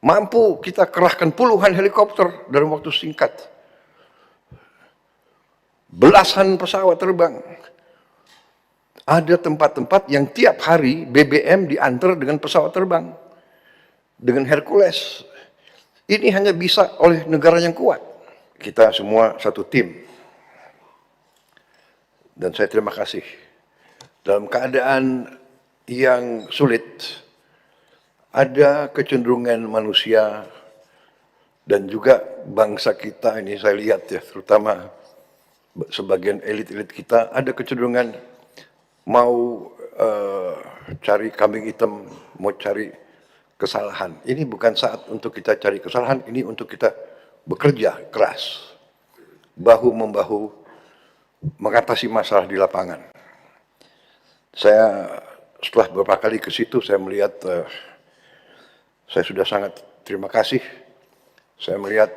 Mampu kita kerahkan puluhan helikopter dalam waktu singkat. Belasan pesawat terbang. Ada tempat-tempat yang tiap hari BBM diantar dengan pesawat terbang. Dengan Hercules. Ini hanya bisa oleh negara yang kuat. Kita semua satu tim. Dan saya terima kasih. Dalam keadaan yang sulit, ada kecenderungan manusia dan juga bangsa kita ini saya lihat ya, terutama sebagian elit-elit kita, ada kecenderungan mau cari kambing hitam, mau cari kesalahan. Ini bukan saat untuk kita cari kesalahan, ini untuk kita bekerja keras, bahu-membahu mengatasi masalah di lapangan. Saya setelah beberapa kali ke situ, saya melihat, saya sudah sangat terima kasih. Saya melihat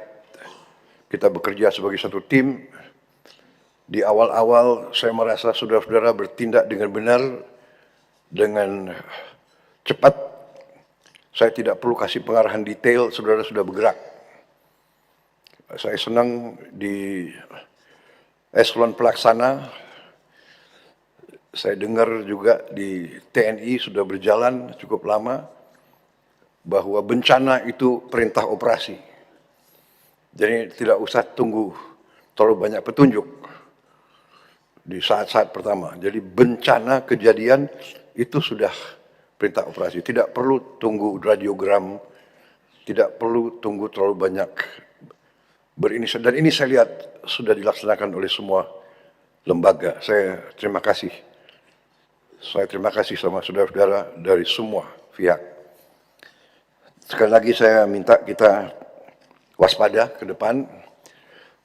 kita bekerja sebagai satu tim. Di awal-awal saya merasa saudara-saudara bertindak dengan benar, dengan cepat. Saya tidak perlu kasih pengarahan detail, saudara sudah bergerak. Saya senang di eselon pelaksana, saya dengar juga di TNI sudah berjalan cukup lama, bahwa bencana itu perintah operasi. Jadi tidak usah tunggu terlalu banyak petunjuk di saat-saat pertama. Jadi bencana kejadian itu sudah perintah operasi. Tidak perlu tunggu radiogram, tidak perlu tunggu terlalu banyak berinisiatif. Dan ini saya lihat sudah dilaksanakan oleh semua lembaga. Saya terima kasih. Saya terima kasih sama saudara-saudara dari semua pihak. Sekali lagi saya minta kita waspada ke depan,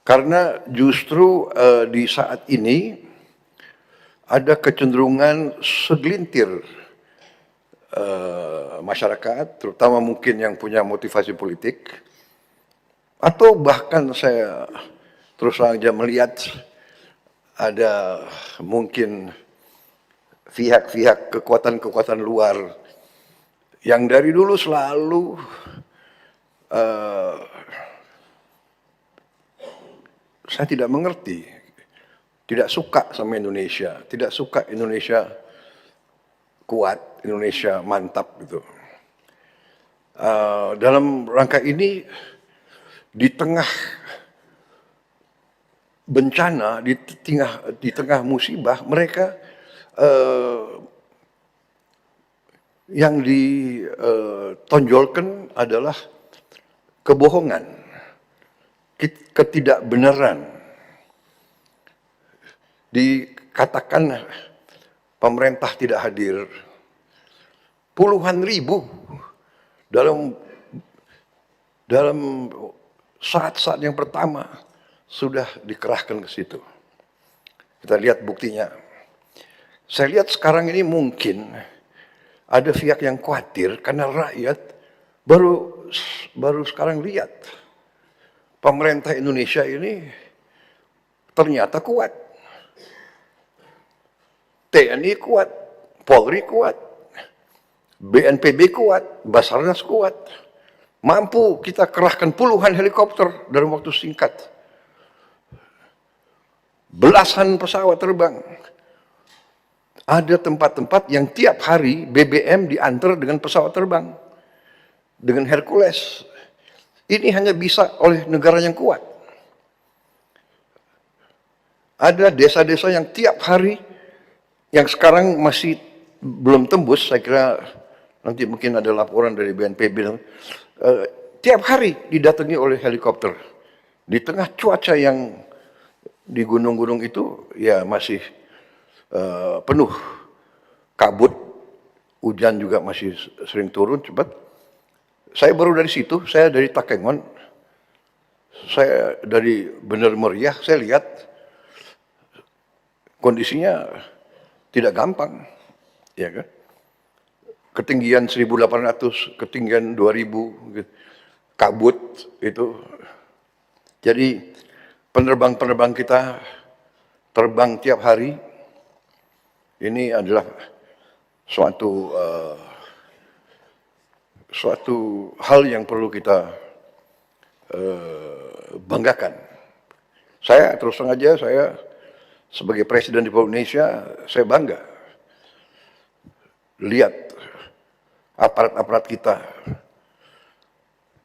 karena justru di saat ini ada kecenderungan segelintir masyarakat, terutama mungkin yang punya motivasi politik, atau bahkan saya terus saja melihat ada mungkin pihak-pihak kekuatan-kekuatan luar yang dari dulu selalu saya tidak mengerti, tidak suka sama Indonesia, tidak suka Indonesia kuat, Indonesia mantap gitu. Dalam rangka ini, di tengah bencana, di tengah musibah, mereka yang ditonjolkan adalah kebohongan, ketidakbenaran. Dikatakan pemerintah tidak hadir, puluhan ribu dalam saat-saat yang pertama sudah dikerahkan ke situ. Kita lihat buktinya. Saya lihat sekarang ini mungkin ada pihak yang khawatir karena rakyat baru sekarang lihat pemerintah Indonesia ini ternyata kuat. TNI kuat, Polri kuat, BNPB kuat, Basarnas kuat. Mampu kita kerahkan puluhan helikopter dalam waktu singkat. Belasan pesawat terbang. Ada tempat-tempat yang tiap hari BBM diantar dengan pesawat terbang. Dengan Hercules. Ini hanya bisa oleh negara yang kuat. Ada desa-desa yang tiap hari, yang sekarang masih belum tembus, saya kira nanti mungkin ada laporan dari BNPB, tiap hari didatangi oleh helikopter. Di tengah cuaca yang di gunung-gunung itu ya masih penuh kabut, hujan juga masih sering turun cepat. Saya baru dari situ, saya dari Takengon, saya dari Bener Meriah, saya lihat kondisinya tidak gampang, ya kan? Ketinggian 1.800, ketinggian 2.000, gitu. Kabut itu. Jadi penerbang-penerbang kita terbang tiap hari. Ini adalah suatu suatu hal yang perlu kita banggakan. Saya terus terang aja, saya sebagai Presiden Republik Indonesia, saya bangga lihat aparat-aparat kita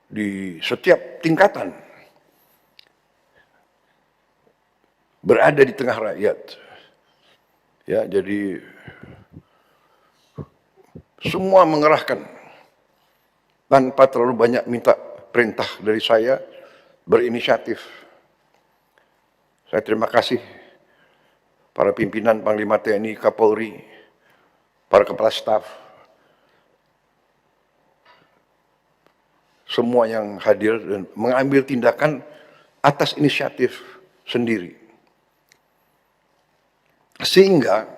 di setiap tingkatan berada di tengah rakyat. Ya, jadi semua mengerahkan tanpa terlalu banyak minta perintah dari saya, berinisiatif. Saya terima kasih para pimpinan Panglima TNI, Kapolri, para kepala staf, semua yang hadir dan mengambil tindakan atas inisiatif sendiri. Sehingga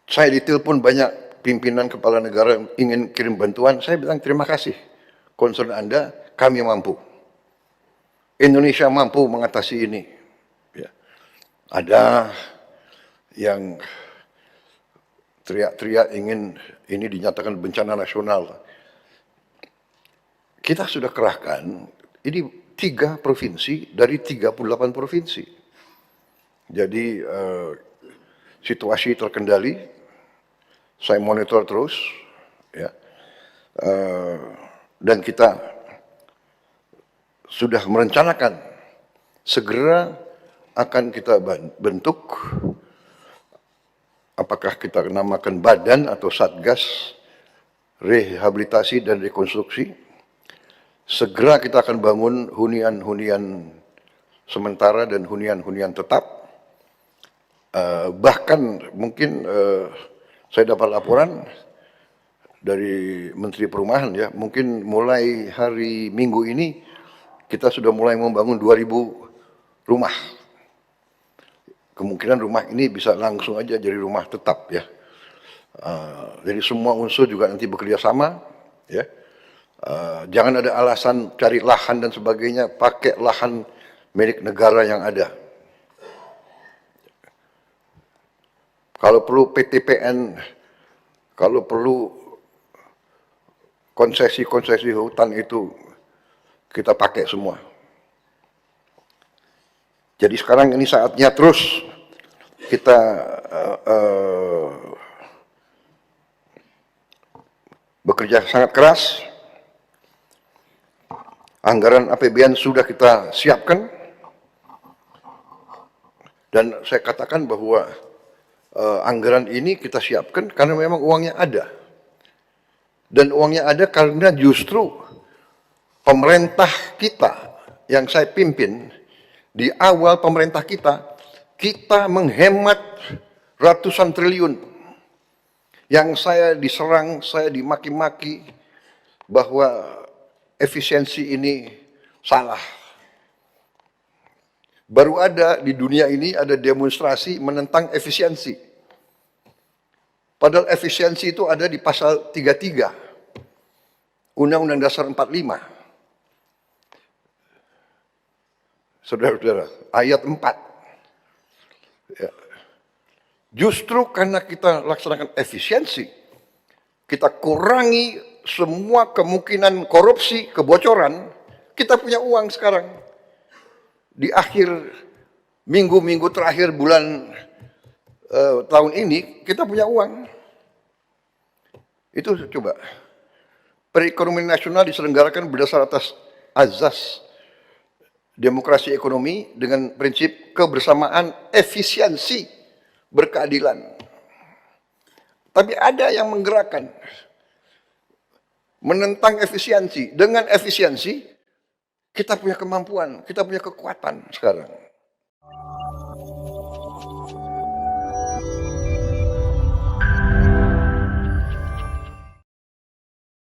saya ditelepon banyak pimpinan kepala negara yang ingin kirim bantuan, saya bilang terima kasih, concern Anda, kami mampu. Indonesia mampu mengatasi ini. Ya. Ada yang teriak-teriak ingin ini dinyatakan bencana nasional. Kita sudah kerahkan, ini 3 provinsi dari 38 provinsi. Jadi situasi terkendali, saya monitor terus, ya, dan kita sudah merencanakan segera akan kita bentuk, apakah kita namakan badan atau satgas rehabilitasi dan rekonstruksi. Segera kita akan bangun hunian-hunian sementara dan hunian-hunian tetap. Bahkan mungkin saya dapat laporan dari Menteri Perumahan, ya, mungkin mulai hari Minggu ini kita sudah mulai membangun 2.000 rumah. Kemungkinan rumah ini bisa langsung aja jadi rumah tetap, ya. Jadi semua unsur juga nanti bekerja sama, ya. Jangan ada alasan cari lahan dan sebagainya, pakai lahan milik negara yang ada. Kalau perlu PTPN, kalau perlu konsesi-konsesi hutan itu kita pakai semua. Jadi sekarang ini saatnya terus kita bekerja sangat keras. Anggaran APBN sudah kita siapkan. Dan saya katakan bahwa anggaran ini kita siapkan karena memang uangnya ada. Dan uangnya ada karena justru pemerintah kita yang saya pimpin, di awal pemerintah kita menghemat ratusan triliun. Yang saya diserang, saya dimaki-maki bahwa efisiensi ini salah. Baru ada di dunia ini ada demonstrasi menentang efisiensi. Padahal efisiensi itu ada di pasal 33 Undang-Undang Dasar 45. Saudara-saudara, ayat 4. Ya. Justru karena kita laksanakan efisiensi, kita kurangi semua kemungkinan korupsi, kebocoran, kita punya uang sekarang. Di akhir minggu-minggu terakhir bulan tahun ini, kita punya uang. Itu coba. Perekonomian nasional diselenggarakan berdasar atas azas demokrasi ekonomi dengan prinsip kebersamaan, efisiensi, berkeadilan. Tapi ada yang menggerakkan, menentang efisiensi. Dengan efisiensi, kita punya kemampuan, kita punya kekuatan sekarang.